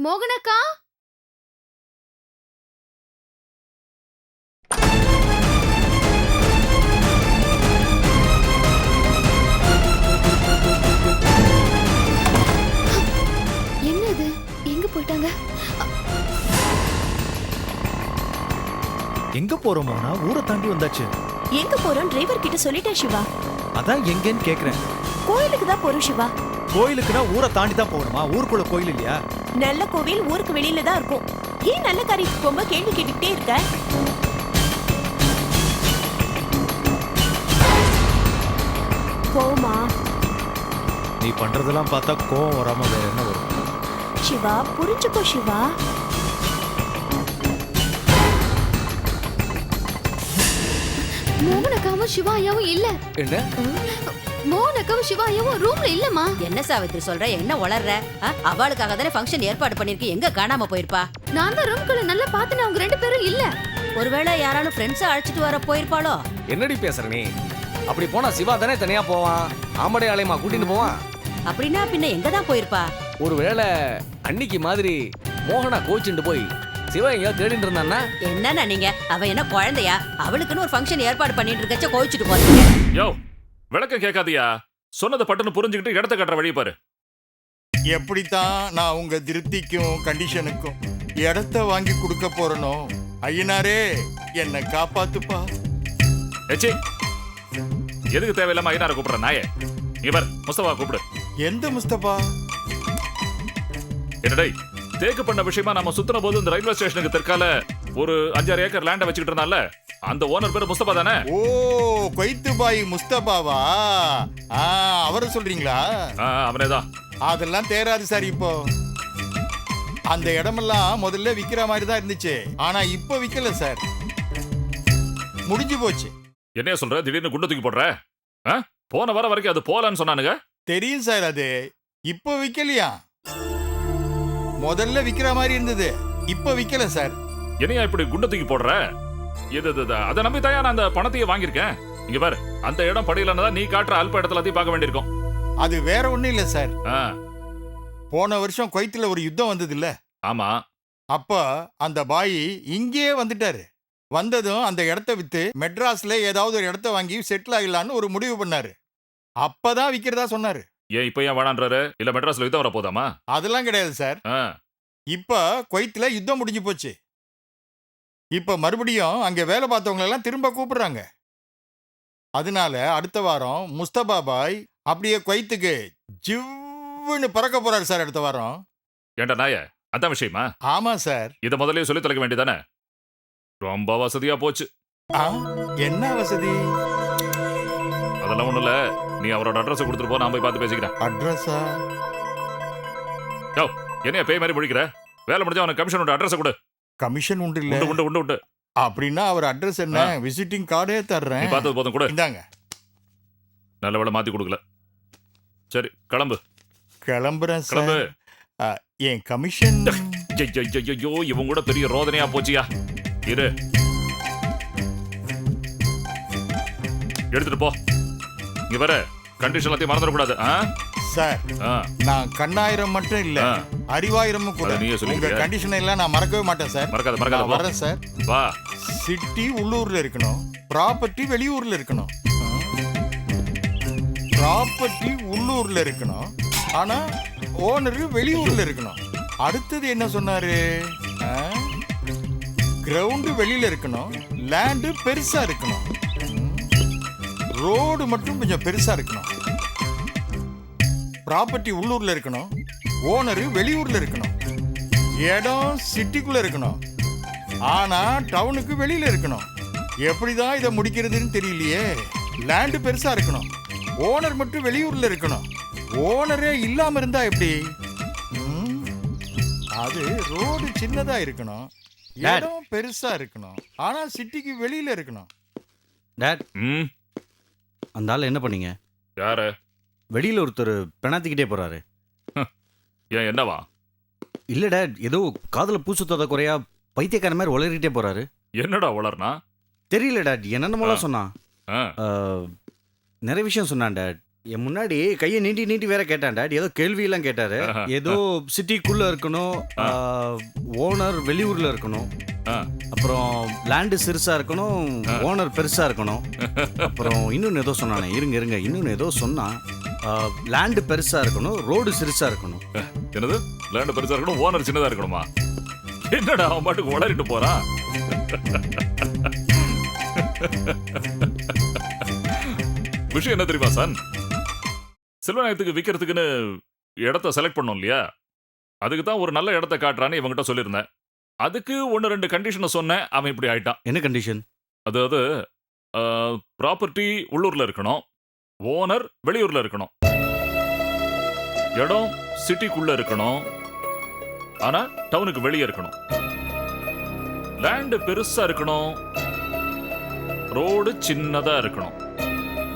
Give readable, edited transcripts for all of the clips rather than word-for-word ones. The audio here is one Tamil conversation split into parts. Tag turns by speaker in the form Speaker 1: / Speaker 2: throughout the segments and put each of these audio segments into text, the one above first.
Speaker 1: மோகனக்கா, என்ன இது? எங்க போயிட்டாங்க?
Speaker 2: எங்க போறோமோனா ஊரை தாண்டி வந்தாச்சு.
Speaker 3: எங்க போறோம் டிரைவர் கிட்ட சொல்லிட்டேன் சிவா.
Speaker 2: அதான் எங்கன்னு கேக்குறேன்.
Speaker 3: கோயிலுக்கு தான் போறோம் சிவா.
Speaker 2: கோயிலுக்குனா ஊரை தாண்டி தான் போகணுமா? ஊருக்குள்ள கோயில் இல்லையா?
Speaker 3: நல்ல கோவில் ஊருக்கு வெளியில தான் இருக்கும். ஏன் நல்ல காரியத்துக்கு போகும்போது கேள்வி கேட்டுக்கிட்டே இருக்க? போமா.
Speaker 2: நீ பண்றதெல்லாம் பார்த்தா கோவம் வராம வேற என்ன வரும்?
Speaker 3: சிவா புரிஞ்சுக்கோ சிவா.
Speaker 1: மோகனக்காவும் சிவாயாவும் இல்ல.
Speaker 2: என்ன?
Speaker 1: மோகனக்காவும் சிவாயாவும் ரூம்ல இல்லம்மா.
Speaker 4: என்ன சாவித்ரி சொல்ற? என்ன வளர்ற? அவளுக்காக தானே ஃபங்க்ஷன் ஏற்பாடு பண்ணிருக்கு. எங்க காணாம போயிருப்பா?
Speaker 1: நான் தான் ரூம்குள்ள நல்லா பார்த்தேன், அவங்க 2 பேரும் இல்ல.
Speaker 4: ஒருவேளை யாராலும் ஃப்ரெண்ட்ஸை அழைச்சிட்டு வர போயிருப்பாளோ?
Speaker 5: என்னடி பேசுற நீ? அப்படி போனா சிவா தானே தனியா போவான். ஆம்படை ஆலயமா கூட்டிட்டு போவான்.
Speaker 4: அப்படின்னா பின்ன எங்க தான் போயிருப்பா?
Speaker 5: ஒருவேளை அன்னைக்கு மாதிரி மோகனா கோச்சுட்டு போய் சிவா எங்கேயோ தேடிட்டு இருந்தான்னா?
Speaker 4: என்னன்னா நீங்க? அவ என்ன குழந்தையா? அவளுக்குன்னு ஒரு ஃபங்க்ஷன் ஏற்பாடு பண்ணிட்டு இருக்கச்ச கோவிச்சுட்டு போறீங்க.
Speaker 6: யோ, விளக்கம் கேட்காதியா? சொன்னதை பட்டுன்னு புரிஞ்சுக்கிட்டு இடத்த கட்டுற வழி பாரு.
Speaker 7: எப்படித்தான் நான் உங்க திருப்திக்கும் கண்டிஷனுக்கும் இடத்த வாங்கி கொடுக்க போறனோ, ஐயனாரே என்ன காப்பாத்துப்பா.
Speaker 6: ஏச்சி, எதுக்கு தேவையில்லாம ஐயனார கூப்பிடுற நாயே? இவர் முஸ்தபா கூப்பிடு.
Speaker 7: எந்த முஸ்தபா?
Speaker 6: என்னடை, தேக்கு பண்ண விஷயமா நம்ம சுத்தின போது இந்த ரயில்வே ஸ்டேஷனுக்கு தெற்கால ஒரு 5-6 ஏக்கர் லேண்ட வச்சுக்கிட்டு இருந்தால அந்த ஓனர் பேரு முஸ்தபா தானே?
Speaker 7: ஓ, கொய்த்து பாய் முஸ்தபாவா? அவரை சொல்றீங்களா?
Speaker 6: அவனேதான்.
Speaker 7: அதெல்லாம் தேராது சார். இப்போ அந்த இடமெல்லாம் முதல்ல விக்கிற மாதிரி தான் இருந்துச்சு. ஆனா இப்போ விக்கல சார், முடிஞ்சு போச்சு.
Speaker 6: என்னைய சொல்ற? திடீர்னு குண்டு தூக்கி போடுற? போன வர வரைக்கும் அது போலான்னு சொன்னானுங்க.
Speaker 7: தெரியும் சார், அது இப்போ விக்கலையா? முதல்ல விக்கிற மாதிரி இருந்தது, இப்போ விக்கல சார்.
Speaker 6: என்னையா இப்படி குண்டு தூக்கி போடுற? அதை நம்பி தாயா நான் அந்த பணத்தையே வாங்கியிருக்கேன். இங்க பாரு, அந்த இடம் படியிலன்னு நீ காட்டுற அல்ப இடத்துல எல்லாத்தையும் பார்க்க வேண்டியிருக்கும்.
Speaker 7: அது வேற ஒண்ணும் இல்ல சார். போன வருஷம் குவைத்துல ஒரு யுத்தம் வந்தது இல்ல?
Speaker 6: ஆமா.
Speaker 7: அப்ப அந்த பாய் இங்கே வந்துட்டாரு. வந்ததும் அந்த இடத்த வித்து மெட்ராஸ்ல ஏதாவது ஒரு இடத்த வாங்கி செட்டில் ஆகலான்னு ஒரு முடிவு பண்ணாரு. அப்பதான் விக்கிறதா சொன்னாரு.
Speaker 6: ஏன் இப்ப ஏன் வேணான்றாரு? இல்ல மெட்ராஸ்ல யுத்தம் வர போதாமா?
Speaker 7: அதெல்லாம் கிடையாது சார். இப்ப குவைத்துல யுத்தம் முடிஞ்சு போச்சு. இப்ப மறுபடியும் அங்க வேலை பார்த்தவங்க எல்லாம் திரும்ப கூப்பிடுறாங்க. அதனால அடுத்த வாரம் முஸ்தபா பாய் அப்படியே குவைத்துக்கு ஜிவ்வுன்னு பறக்க போறாரு சார். அடுத்த வாரம்.
Speaker 6: ஏண்டா நாய, அதான் விஷயமா?
Speaker 7: ஆமா சார்.
Speaker 6: இத முதல்லயே சொல்லி தொலைக்க வேண்டியதானே? ரொம்ப வசதியா போச்சு.
Speaker 7: என்ன வசதி?
Speaker 6: அதெல்லாம் ஒண்ணும் இல்ல. நீ அவரோட அட்ரஸ் கொடுத்துட்டு போ, நான் போய் பார்த்து பேசிக்கிறேன்.
Speaker 7: அட்ரஸா?
Speaker 6: யோ, என்னைய பேய் மாதிரி முடிக்கிற? வேலை முடிஞ்சா அவனுக்கு கமிஷனோட அட்ரஸ் கொடு.
Speaker 7: கமிஷன் உண்டு இல்ல?
Speaker 6: உண்டு உண்டு உண்டு.
Speaker 7: அப்படின்னா அவர் அட்ரஸ் என்ன? விசிட்டிங் கார்டே தர்றேன்.
Speaker 6: நீ பார்த்தது போதும் கூட.
Speaker 7: இந்தாங்க.
Speaker 6: நல்ல வேளை மாத்தி கொடுக்கல. சரி, கிளம்பு.
Speaker 7: கிளம்புறேன்
Speaker 6: கிளம்பு.
Speaker 7: சார். என் கமிஷன்.
Speaker 6: ஐயோ, இவன் கூட பெரிய ரோதனையா போச்சியா. இரு, எடுத்துட்டு போ. இங்க வர கண்டிஷன் எல்லாத்தையும் மறந்துடக்கூடாது.
Speaker 7: சார், நான் கண்ணாயிரம் மட்டும் இல்ல, அறிவாயிரமும் கூட. உங்க கண்டிஷன் எல்லாம் நான் மறக்கவே மாட்டேன் சார்.
Speaker 6: மறக்காத மறக்காத.
Speaker 7: வரேன் சார்.
Speaker 6: வா.
Speaker 7: சிட்டி உள்ளூர்ல இருக்கணும், ப்ராப்பர்ட்டி வெளியூர்ல இருக்கணும். ப்ராப்பர்ட்டி உள்ளூர்ல இருக்கணும், ஆனா ஓனர் வெளியூர்ல இருக்கணும். அடுத்தது என்ன சொன்னாரு? கிரவுண்ட் வெளியில இருக்கணும், லேண்ட் பெருசா இருக்கணும், ரோடு மட்டும் கொஞ்சம் பெருசா இருக்கணும். ப்ராப்பர்ட்டி உள்ளூர்ல இருக்கணும், ஓனர் வெளியூர்ல இருக்கணும், இடம் சிட்டிக்குள்ள இருக்கணும், ஆனா டவுனுக்கு வெளியில இருக்கணும். எப்படிதான் இதை முடிக்கிறதுன்னு தெரியலையே. லேண்ட் பெருசா இருக்கணும், ஓனர் மட்டும் வெளியூர்ல இருக்கணும். ஓனரே இல்லாம இருந்தா எப்படி? அது ரோடு சின்னதா இருக்கணும், இடம் பெருசா இருக்கணும், ஆனா சிட்டிக்கு வெளியில இருக்கணும்.
Speaker 8: டாட், அந்த ஆள் என்ன பண்ணீங்க?
Speaker 6: யாரு?
Speaker 8: வெளியில ஒருத்தர் பெணாத்திக்கிட்டே போறாரு.
Speaker 6: ஏன், என்னவா?
Speaker 8: இல்ல டாட், ஏதோ காதுல பூசுத்தத குறையா பைத்தியக்கார மாதிரி உளறிட்டே போறாரு.
Speaker 6: என்னடா உளர்னா?
Speaker 8: தெரியல டாட், என்னென்னமோலாம் சொன்னான். நிறைய விஷயம் சொன்னான் டாட். என் முன்னாடி கையை நீட்டி நீட்டி வேற கேட்டான் டாட். ஏதோ கேள்வியெல்லாம் கேட்டாரு. ஏதோ சிட்டிக்குள்ள இருக்கணும், ஓனர் வெளியூர்ல இருக்கணும், அப்புறம் லேண்டு சிறுசா இருக்கணும், ஓனர் பெருசா இருக்கணும், அப்புறம் இன்னொன்று ஏதோ சொன்னானே, இருங்க இன்னொன்று ஏதோ சொன்னான். லேண்டு பெருசா இருக்கணும், ரோடு சிறுசா இருக்கணும்.
Speaker 6: என்னது லேண்ட் பெருசா இருக்கணும், ஓனர் சின்னதா இருக்கணுமா? என்னடா அவன் பாட்டுக்கு உளறிட்டு போறான். விஷயம் என்ன தெரியுமா சன்? செல்வநாயகத்துக்கு விற்கிறதுக்குன்னு இடத்த செலக்ட் பண்ணோம் இல்லையா? அதுக்கு தான் ஒரு நல்ல இடத்த காட்டுறான்னு இவங்கிட்ட சொல்லியிருந்தேன். அதுக்கு 1-2 கண்டிஷனை சொன்னேன். அவன் இப்படி ஆயிட்டான்.
Speaker 8: என்ன கண்டிஷன்?
Speaker 6: அதாவது ப்ராப்பர்ட்டி உள்ளூர்ல இருக்கணும், ஓனர் வெளியூர்ல இருக்கணும், இடம் சிட்டிக்குள்ள இருக்கணும், ஆனா டவுனுக்கு வெளியே இருக்கணும், லேண்ட் பெருசா இருக்கணும், ரோடு சின்னதா இருக்கணும்.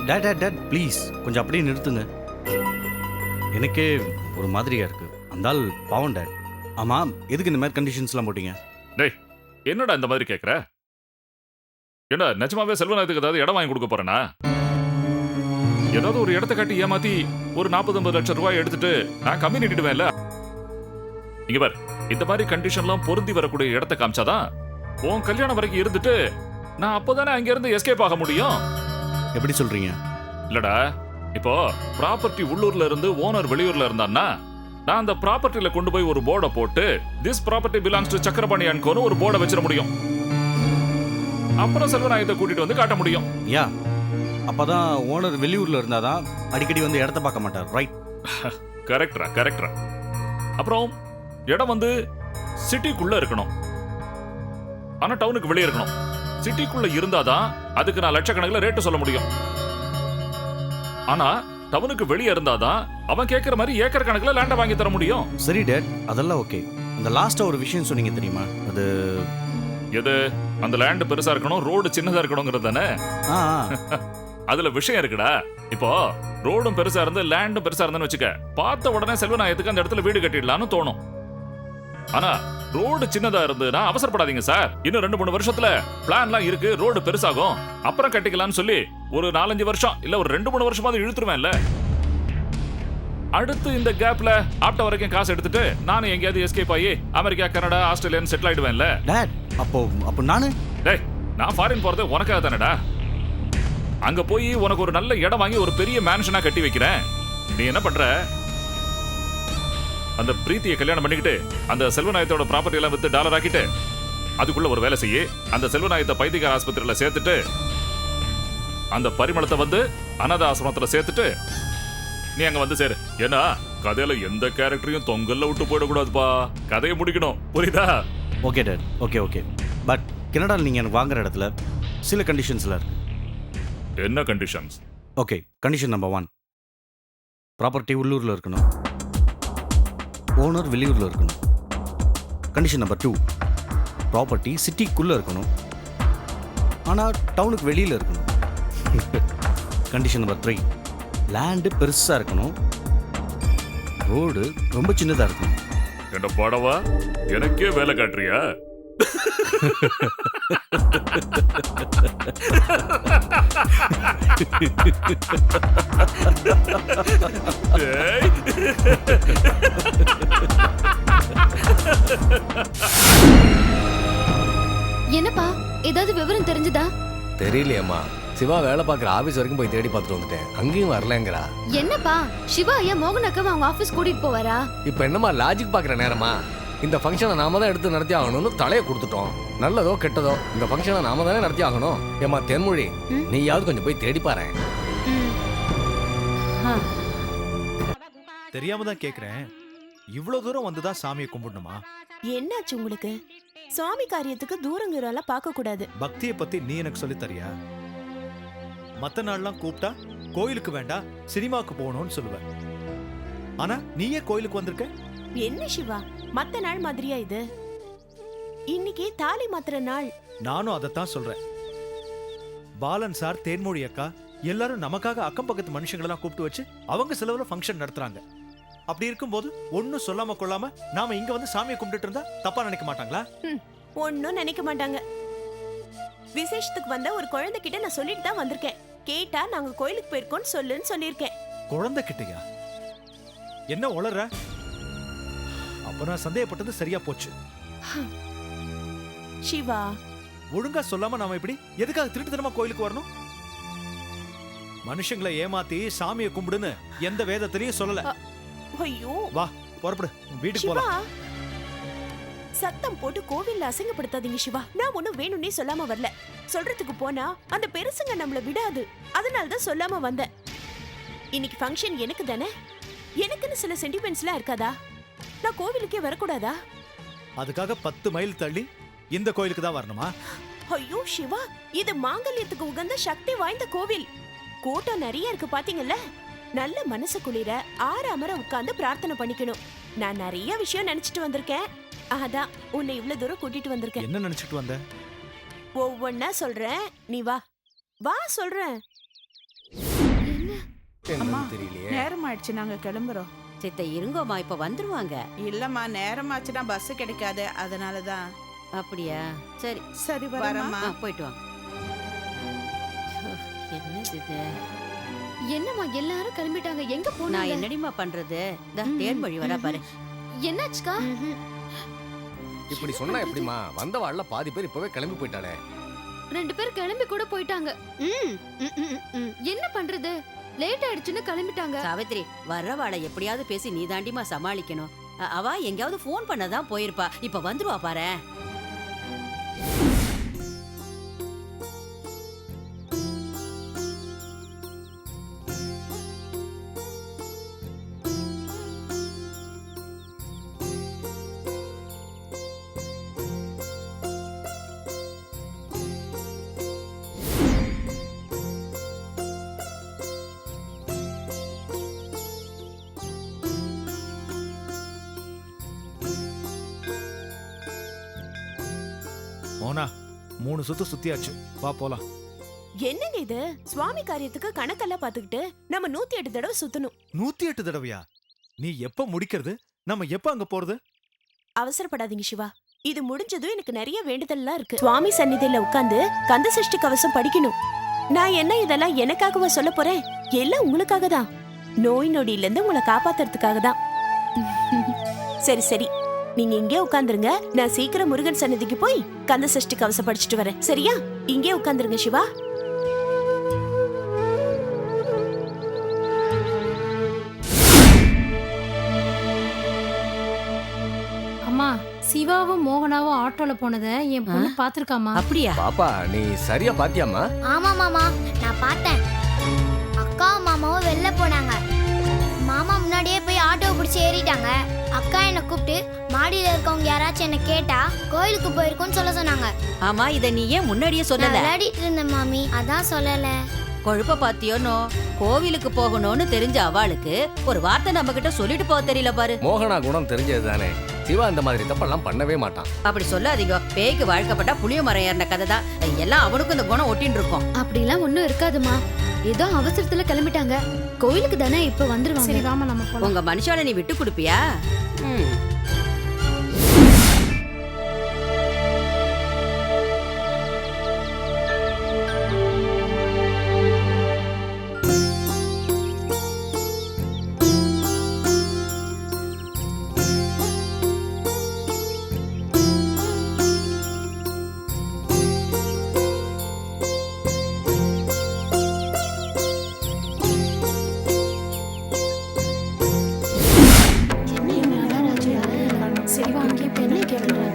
Speaker 8: டாட் ப்ளீஸ் கொஞ்சம் அப்படியே நிறுத்துங்க. எனக்கே ஒரு மாதிரியா இருக்கு. அந்தால் பாவம் டாட். ஆமா, எதுக்கு இந்த மாதிரி கண்டிஷன்ஸ்லாம் போட்டீங்க?
Speaker 6: டேய், என்னடா இந்த மாதிரி கேக்குற? ஏண்டா நிஜமாவே செல்வநாயகத்துக்கு ஏதாவது இடம் வாங்கி கொடுக்க போறேனா? ஏதாவது ஒரு இடத்த காட்டி ஏமாத்தி ஒரு 40-50 லட்சம் ரூபாய் எடுத்துட்டு நான் கம்மி நிட்டுடுவேன்ல. இங்க பார், இந்த மாதிரி கண்டிஷன்லாம் பொருந்தி வரக்கூடிய இடத்த காமிச்சாதான் உன் கல்யாணம் வரைக்கும் இருந்துட்டு நான் அப்போதானே அங்க இருந்து எஸ்கேப் ஆக முடியும்.
Speaker 8: எப்படி சொல்றீங்க?
Speaker 6: இல்லடா, இப்போ ப்ராப்பர்ட்டி உள்ளூர்ல இருந்து ஓனர் வெளியூர்ல இருந்தான்னா நான் அந்த ப்ராப்பர்ட்டில கொண்டு போய் ஒரு போர்டை போட்டு this property belongs to Chakrapani and கோன்னு ஒரு போர்டை வச்சிட முடியும். அப்புறம் செல்வநாயகத்தை கூட்டிட்டு வந்து காட்ட முடியும்.
Speaker 8: யா, அப்பதான் ஓனர் வெளியூர்ல இருந்தாதான் அடிக்கடி வந்து இடத்த பார்க்க மாட்டார். ரைட்?
Speaker 6: கரெக்டா. அப்புறம் இடம் வந்து சிட்டிக்குள்ள இருக்கணும், ஆனா டவுனுக்கு வெளியே இருக்கணும். சிட்டிக்குள்ள இருந்தாதான் அதுக்கு நான் லட்சக்கணக்கில் ரேட்டு சொல்ல முடியும். ஆனா டவுனுக்கு வெளியே இருந்தாதான் அவன் கேட்கிற மாதிரி ஏக்கர் கணக்கில் லேண்டை வாங்கி தர முடியும்.
Speaker 8: சரி டேட், அதெல்லாம் ஓகே. அந்த லாஸ்டா ஒரு விஷயம் சொன்னீங்க தெரியுமா? அது
Speaker 6: எது? அந்த லேண்ட் பெருசா இருக்கணும், ரோடு சின்னதா இருக்கணுங்கிறது தானே?
Speaker 8: ஆ
Speaker 6: அதுல விஷயம் இருக்குடா. இப்போ ரோடும் பெருசா இருந்து லேண்டும் பெருசா இருந்துன்னு வச்சுக்க, பார்த்த உடனே செல்வநாயகத்துக்கு அந்த இடத்துல வீடு கட்டிடலாம்னு தோணும். ஆனா ரோடு சின்னதா இருந்துன்னா அவசரப்படாதீங்க சார். இன்னும் 2-3 வருஷத்துல பிளான்லாம் இருக்கு, ரோடு பெருசாகும், அப்புறம் கட்டிக்கலாம்னு சொல்லி ஒரு 4-5 வருஷம் இல்ல ஒரு 2-3 வருஷமாவது இழுத்துருவேன்ல. அடுத்து இந்த கேப்ல ஆப்ட வரைக்கும் காசு எடுத்துட்டு நானும் எங்கேயாவது எஸ்கேப் ஆகி அமெரிக்கா, கனடா, ஆஸ்திரேலியான்னு செட்டில் ஆயிடுவேன்ல.
Speaker 8: டேட், அப்போ நானு
Speaker 6: டேய், நான் ஃபாரின் போறது உனக்காக தானடா. அங்க போய் உனக்கு ஒரு நல்ல இடம் வாங்கி ஒரு பெரிய மேன்ஷனா கட்டி வைக்கிறேன். நீ என்ன பண்ற? அந்த பிரீத்தியை கல்யாணம் பண்ணிக்கிட்டு அந்த செல்வநாயகத்தோட ப்ராப்பர்ட்டி எல்லாம் வித்து டாலர் ஆக்கிட்டு அதுக்குள்ள ஒரு வேலை செய்ய, அந்த செல்வநாயகத்தை பைத்தியக்கார ஆஸ்பத்திரியில சேர்த்துட்டு அந்த பரிமளத்தை வந்து அனாதை ஆசிரமத்துல சேர்த்துட்டு நீ அங்க வந்து சேரு. ஏன்னா கதையில எந்த கேரக்டரையும் தொங்கல்ல விட்டு போயிடக்கூடாதுப்பா. கதையை முடிக்கணும், புரியுதா?
Speaker 8: Okay date, okay. பட் கனடாவில் நீங்கள் எனக்கு வாங்குற இடத்துல சில கண்டிஷன்ஸ்ல இருக்கு.
Speaker 6: என்ன conditions?
Speaker 8: Okay, condition number 1, property உள்ளூரில் இருக்கணும், ஓனர் வெளியூரில் இருக்கணும். கண்டிஷன் நம்பர் 2, ப்ராப்பர்ட்டி சிட்டிக்குள்ளே இருக்கணும், ஆனால் டவுனுக்கு வெளியில் இருக்கணும். கண்டிஷன் நம்பர் 3, லேண்டு பெருசாக இருக்கணும், ரோடு ரொம்ப சின்னதாக இருக்கணும்.
Speaker 6: என்ன பாடவா? எனக்கே வேலை காட்டுறியா?
Speaker 1: என்னப்பா, ஏதாவது விவரம் தெரிஞ்சுதா?
Speaker 5: தெரியலையம்மா. சிவா வேலை பார்க்குற ஆபீஸ் வரைக்கும் போய் தேடி பார்த்துட்டு வந்துட்டேன். அங்கேயும் வரலங்கிறா.
Speaker 1: என்னப்பா, சிவா ஏன் மோகன் அக்காவை அவங்க ஆபீஸ் கூட்டிட்டு போவாரா?
Speaker 5: இப்போ என்னம்மா லாஜிக் பார்க்குற நேரமா? இந்த ஃபங்க்ஷனை நாம தான் எடுத்து நடத்தி ஆகணும்னு தலையை கொடுத்துட்டோம். நல்லதோ கெட்டதோ இந்த ஃபங்க்ஷனை நாம தானே நடத்தி ஆகணும். ஏமா தென்மொழி, நீயாவது கொஞ்சம் போய் தேடி பாரு.
Speaker 2: தெரியாம தான் கேக்குறேன். இவ்வளவு தூரம் வந்துதான் சாமியை கும்பிடணுமா?
Speaker 3: என்னாச்சு உங்களுக்கு? சுவாமி காரியத்துக்கு தூரங்கிறலாம் பார்க்க கூடாது.
Speaker 2: பக்தியை பத்தி நீ எனக்கு சொல்லி தரியா? மத்த நாள்லாம் கூப்பிட்டா கோயிலுக்கு வேண்டாம் சினிமாவுக்கு போகணும்னு சொல்லுவேன். ஆனா நீயே கோயிலுக்கு வந்திருக்க.
Speaker 3: என்ன சிவா, மத்த நாள் மாதிரியா இது? இன்னைக்கு தாலி மாத்திர நாள்.
Speaker 2: நானும் அதைத்தான் சொல்றேன். பாலன் சார், தேன்மொழி அக்கா எல்லாரும் நமக்காக அக்கம் பக்கத்து மனுஷங்களெல்லாம் கூப்பிட்டு வச்சு அவங்க செலவுல ஃபங்க்ஷன் நடத்துறாங்க. அப்படி இருக்கும்போது ஒன்னும் சொல்லாம கொள்ளாம நாம இங்க வந்து சாமியை கும்பிட்டு இருந்தா தப்பா நினைக்க மாட்டாங்களா?
Speaker 3: ஒன்னும் நினைக்க மாட்டாங்க. விசேஷத்துக்கு வந்த ஒரு குழந்தை கிட்ட நான் சொல்லிட்டு தான் வந்திருக்கேன். கேட்டா நாங்க கோயிலுக்கு போயிருக்கோம்னு சொல்லுன்னு சொல்லியிருக்கேன்.
Speaker 2: குழந்தை கிட்டயா? என்ன உளற? அப்ப நான் சந்தேகப்பட்டது சரியா போச்சு.
Speaker 3: சிவா,
Speaker 2: ஒழுங்கா சொல்லாம நாம இப்படி எதுக்காக திருட்டுத்தனமா கோயிலுக்கு வரணும்? மனுஷங்களை ஏமாத்தி சாமியை கும்பிடுன்னு எந்த வேதத்திலையும் சொல்லல.
Speaker 3: ஐயோ
Speaker 2: வா புறப்படு, வீட்டுக்கு
Speaker 3: சிவா,
Speaker 2: போலாம்.
Speaker 3: சத்தம் போட்டு கோவில்ல அசிங்கப்படுத்தாதீங்க சிவா. நான் ஒண்ணும் வேணும்னே சொல்லாம வரல. சொல்றதுக்கு போனா அந்த பெருசுங்க நம்மள விடாது. அதனாலதான் சொல்லாம வந்தேன். இன்னைக்கு ஃபங்க்ஷன் எனக்கு தானே. எனக்குன்னு சில சென்டிமெண்ட்ஸ்லாம் இருக்காதா? நான் கோவிலுக்கே வரக்கூடாதா?
Speaker 2: அதுக்காக 10 மைல் தள்ளி இந்த கோயிலுக்கு தான் வரணுமா?
Speaker 3: ஐயோ சிவா, இது மாங்கல்யத்துக்கு உகந்த சக்தி வாய்ந்த கோவில். கூட்டம் நிறைய இருக்கு பாத்தீங்கல்ல. நல்ல மனசு குளிர ஆறாமர உட்கார்ந்து பிரார்த்தனை பண்ணிக்கணும். நான் நிறைய விஷயம் நினைச்சிட்டு வந்திருக்கேன். அதான் உன்னை இவ்வளவு தூரம் கூட்டிட்டு வந்திருக்கேன்.
Speaker 2: என்ன நினைச்சிட்டு வந்த?
Speaker 3: ஒவ்வொன்னா சொல்றேன், நீ வா. வா சொல்றேன்.
Speaker 5: என்னன்னு தெரியலையே.
Speaker 9: நேரம் ஆயிடுச்சு, நாங்க கிளம்புறோம்.
Speaker 4: சித்த இருங்கோமா, இப்ப வந்துருவாங்க.
Speaker 9: இல்லம்மா, நேரமாச்சுன்னா பஸ் கிடைக்காது, அதனாலதான்.
Speaker 4: அப்படியா? சரி
Speaker 9: சரி வரமா.
Speaker 4: போயிட்டு வாங்க. என்னது இது?
Speaker 1: என்னம்மா எல்லாரும் கிளம்பிட்டாங்க, எங்க
Speaker 4: நான்
Speaker 1: போனாங்க?
Speaker 4: என்னடிமா பண்றது? தேன்மொழி வரா பாரு.
Speaker 1: என்னாச்சுக்கா?
Speaker 5: இப்படி சொன்னா எப்படிமா? வந்த வாழ பாதி பேர் இப்பவே கிளம்பி போயிட்டாளே.
Speaker 1: 2 பேர் கிளம்பி கூட போயிட்டாங்க. என்ன பண்றது? லேட் ஆயிடுச்சுன்னு கிளம்பிட்டாங்க.
Speaker 4: சாவித்ரி, வர்றவாளை எப்படியாவது பேசி நீ தாண்டிமா சமாளிக்கணும். அவ எங்கேயாவது போன் பண்ணதான் போயிருப்பா. இப்ப வந்துருவா பாரு.
Speaker 2: மோனா, 3 சுத்து சுத்தியாச்சு, வா போலாம்.
Speaker 3: என்னங்க இது? சுவாமி காரியத்துக்கு கணக்கெல்லாம் பாத்துக்கிட்டு நம்ம 108 தடவை சுத்தணும்.
Speaker 2: 108 தடவையா? நீ எப்ப முடிக்கிறது? நம்ம எப்ப அங்க போறது?
Speaker 3: அவசரப்படாதீங்க சிவா. இது முடிஞ்சதும் எனக்கு நிறைய வேண்டுதல்லாம் இருக்கு. சுவாமி சந்நிதியில உட்கார்ந்து கந்த சஷ்டி கவசம் படிக்கணும். நான் என்ன இதெல்லாம் எனக்காகவா சொல்ல போறேன்? எல்லாம் உங்களுக்காக தான். நோய் நொடியில இருந்து உங்களை காப்பாத்துறதுக்காக தான். சரி சரி, நீங்க இங்கே உட்கார்ந்துருங்க. நான் சீக்கிரம் முருகன் சன்னதிக்கு போய் கந்த சஷ்டி கவசம் படிச்சுட்டு வரேன். சரியா? இங்கே உட்கார்ந்துருங்க சிவா.
Speaker 10: அம்மா, சிவாவும் மோகனாவும் ஆட்டோல போனதை என் பொண்ணு பாத்திருக்காமா.
Speaker 4: அப்படியா?
Speaker 5: பாப்பா, நீ சரியா பாத்தியாமா?
Speaker 11: ஆமா மாமா, நான் பார்த்தேன். அக்காவும் மாமாவும் வெளில போனாங்க. மாமா முன்னாடியே போய் ஆட்டோ பிடிச்சி ஏறிட்டாங்க. அக்கா என்னை கூப்பிட்டு மாடியில இருக்கவங்க யாராச்சும் என்ன கேட்டா கோயிலுக்கு போயிருக்கோன்னு சொல்ல சொன்னாங்க.
Speaker 4: ஆமா, இத நீ ஏன் முன்னாடியே சொல்லல?
Speaker 11: விளையாடிட்டு இருந்தேன் மாமி, அதான் சொல்லல.
Speaker 4: கொழுப்ப பாத்தியோனோ? கோவிலுக்கு போகணும்னு தெரிஞ்ச அவளுக்கு ஒரு வார்த்தை நம்ம கிட்ட சொல்லிட்டு போக தெரியல பாரு.
Speaker 5: மோகனா குணம் தெரிஞ்சது தானே. சிவா இந்த மாதிரி தப்பெல்லாம் பண்ணவே மாட்டான்.
Speaker 4: அப்படி சொல்லாதீங்க. பேய்க்கு வாழ்க்கப்பட்டா புளிய மரம் ஏறின கதை தான். எல்லாம் அவனுக்கும் இந்த குணம் ஒட்டின்னு இருக்கும்.
Speaker 1: அப்படிலாம் ஒண்ணும் இருக்காதுமா. ஏதோ அவசரத்துல கிளம்பிட்டாங்க. கோயிலுக்கு தானே இப்ப வந்துருவாங்க.
Speaker 10: சரி வாமா, நம்ம போலாம்.
Speaker 4: உங்க மனுஷால நீ விட்டு கொடுப்பியா?
Speaker 10: சரி வா, அங்கே போய் என்ன கேட்கறாங்க.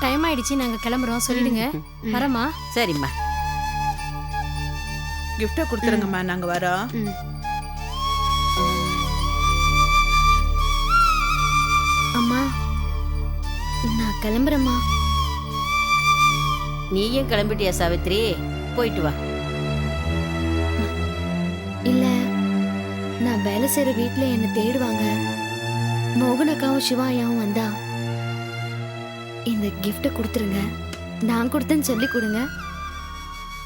Speaker 10: டைம் ஆயிடுச்சு, நாங்க கிளம்புறோம். சொல்லிடுங்க. வரமா?
Speaker 4: சரிம்மா.
Speaker 9: கிஃப்ட கொடுத்துருங்கம்மா, நாங்க வரோம்.
Speaker 1: அம்மா, நான் கிளம்புறேம்மா.
Speaker 4: நீயும் கிளம்பிட்டியா சாவித்ரி? போயிட்டு வா.
Speaker 1: இல்ல, நான் வேலை செய்யற வீட்ல என்ன தேடுவாங்க. மோகனக்காவும் சிவாயாவும் வந்தா இந்த கிஃப்ட கொடுத்துருங்க. நான் கொடுத்தேன்னு சொல்லி கொடுங்க.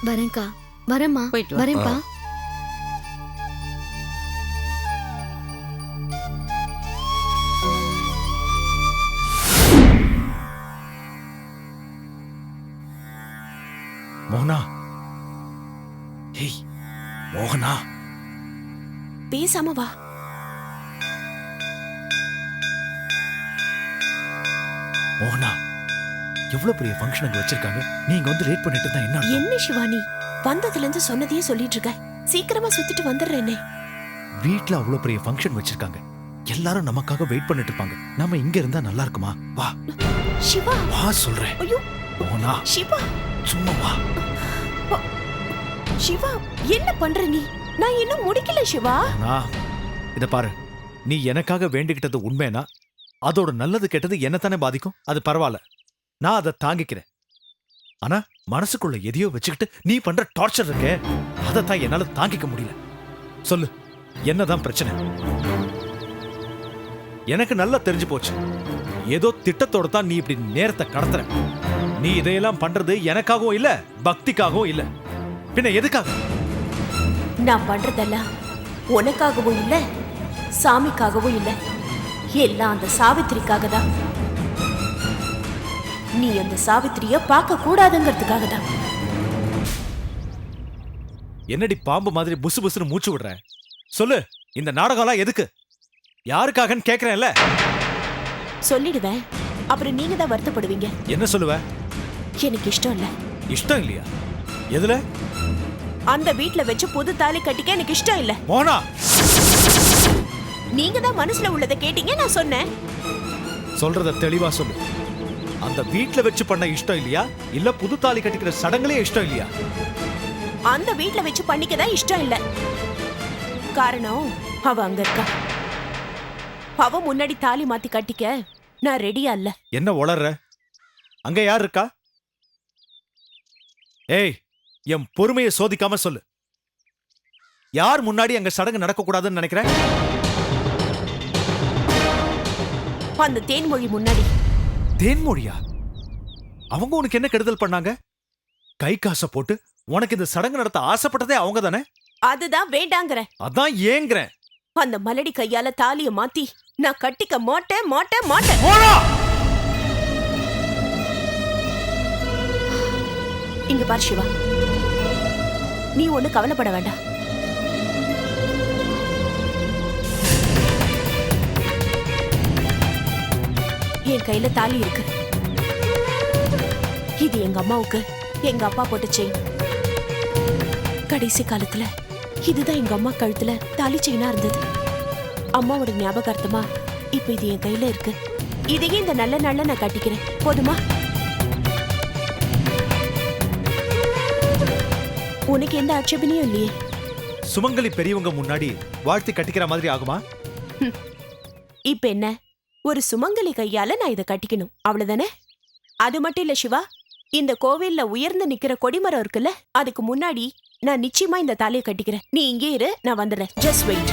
Speaker 1: வரேன்க்கா. வரேம்மா.
Speaker 4: போயிட்டு வா.
Speaker 1: வரேன்ப்பா.
Speaker 2: மோகனா. ஏய் மோகனா.
Speaker 3: பேசாம வா.
Speaker 2: மோகனா, எவ்வளவு பெரிய ஃபங்க்ஷன் அங்க வச்சிருக்காங்க. நீங்க வந்து லேட் பண்ணிட்டு இருந்தா என்ன அர்த்தம்?
Speaker 3: என்ன சிவானி, வந்ததுல இருந்து சொன்னதையே சொல்லிட்டு இருக்க. சீக்கிரமா சுத்திட்டு வந்துடுறேனே.
Speaker 2: வீட்ல அவ்வளவு பெரிய ஃபங்க்ஷன் வச்சிருக்காங்க. எல்லாரும் நமக்காக வெயிட் பண்ணிட்டு இருப்பாங்க. நாம இங்க இருந்தா நல்லா இருக்குமா? வா
Speaker 3: சிவா.
Speaker 2: வா சொல்றேன்.
Speaker 3: ஐயோ
Speaker 2: மோகனா,
Speaker 3: சிவா.
Speaker 2: சும்மா வா.
Speaker 3: சிவா, என்ன பண்ற நீ? நான் இன்னும் முடிக்கல சிவா.
Speaker 2: இத பாரு, நீ எனக்காக வேண்டிக்கிட்டது உண்மைனா அதோட நல்லது கெட்டது என்னத்தானே பாதிக்கும். அது பரவாயில்ல, நான் அதை தாங்கிக்கிறேன். ஆனா மனசுக்குள்ள எதையோ வச்சுக்கிட்டு நீ பண்ற டார்ச்சர் இருக்கே, அதைத்தான் என்னால தாங்கிக்க முடியல. சொல்லு, என்னதான் பிரச்சனை? எனக்கு நல்லா தெரிஞ்சு போச்சு. ஏதோ திட்டத்தோட தான் நீ இப்படி நேரத்தை கடத்துற. நீ இதையெல்லாம் பண்றது எனக்காகவும் இல்ல, பக்திக்காகவும் இல்ல. பின்ன எதுக்காக?
Speaker 3: நான் பண்றதெல்லாம் உனக்காகவும் இல்ல, சாமிக்காகவும் இல்ல. எல்லாம் அந்த சாவித்திரிக்காக தான். நீ அந்த சாவித்திரிய பார்க்க கூடாதுங்கிறதுக்காக தான்.
Speaker 2: என்னடி பாம்பு மாதிரி புசு புசுன்னு மூச்சு விடுற? சொல்லு, இந்த நாடகம்லாம் எதுக்கு? யாருக்காகன்னு கேக்குறேன்ல.
Speaker 3: சொல்லிடுவேன், அப்புறம் நீங்க தான் வருத்தப்படுவீங்க.
Speaker 2: என்ன சொல்லுவ?
Speaker 3: எனக்கு இஷ்டம் இல்ல.
Speaker 2: இஷ்டம் இல்லையா? எதுல?
Speaker 3: அந்த வீட்ல வச்சு புது தாலி கட்டிக்க எனக்கு இஷ்டம் இல்ல.
Speaker 2: மோனா,
Speaker 3: நீங்க தான் மனசுல உள்ளதை கேட்டீங்க, நான் சொன்னேன்.
Speaker 2: சொல்றத தெளிவா சொல்லு. அந்த வீட்ல வச்சு பண்ண இஷ்டம் இல்லையா, இல்ல புது தாலி கட்டிக்கிற சடங்குலயே இஷ்டம் இல்லையா?
Speaker 3: அந்த வீட்ல வச்சு பண்ணிக்கதான் இஷ்டம் இல்ல. காரணம், அவ அங்க இருக்கா. அவ முன்னாடி தாலி மாத்தி கட்டிக்க நான் ரெடியா இல்ல.
Speaker 2: என்ன உளற? அங்க யார் இருக்கா? ஏய், என் பொறுமையை சோதிக்காம சொல்லு. யார் முன்னாடி அங்க சடங்கு நடக்க கூடாதுன்னு நினைக்கிறேன்?
Speaker 3: அந்த தேன்மொழி முன்னாடி.
Speaker 2: தேன்மொழியா? அவங்க உனக்கு என்ன கெடுதல் பண்ணாங்க? கை காசை போட்டு உனக்கு இந்த சடங்கு நடத்த ஆசைப்பட்டதே அவங்க தானே?
Speaker 3: அதுதான் வேண்டாங்கிற.
Speaker 2: அதான் ஏங்குறேன்.
Speaker 3: அந்த மலடி கையால தாலிய மாத்தி நான் கட்டிக்க மாட்டேன் மாட்டேன் மாட்டேன். இங்க பாரு சிவா, நீ ஒண்ணு கவலைப்பட வேண்டாம். என் கையில தாலி இருக்கு. இது எங்க அம்மாவுக்கு எங்க அப்பா போட்ட செயின். கடைசி காலத்துல இதுதான் எங்க அம்மா கழுத்துல தாலி செயினா இருந்தது. அம்மாவோட ஞாபகார்த்தமா இப்ப இது என் கையில இருக்கு. இதையே இந்த நல்ல நாள்ல நான் கட்டிக்கிறேன். போதுமா? உனக்கு எந்த ஆட்சேபனையும் இல்லையே.
Speaker 2: சுமங்கலி பெரியவங்க முன்னாடி வாழ்த்தி கட்டிக்கிற மாதிரி ஆகுமா?
Speaker 3: இப்ப என்ன, ஒரு சுமங்கலி கையால நான் இதை கட்டிக்கணும், அவ்வளவுதானே? அது மட்டும் இல்ல சிவா, இந்த கோவில்ல உயர்ந்து நிக்கிற கொடிமரம் இருக்குல்ல, அதுக்கு முன்னாடி நான் நிச்சயமா இந்த தாலியை கட்டிக்கிறேன். நீ இங்கே இரு, நான் வந்துடுறேன். Just wait.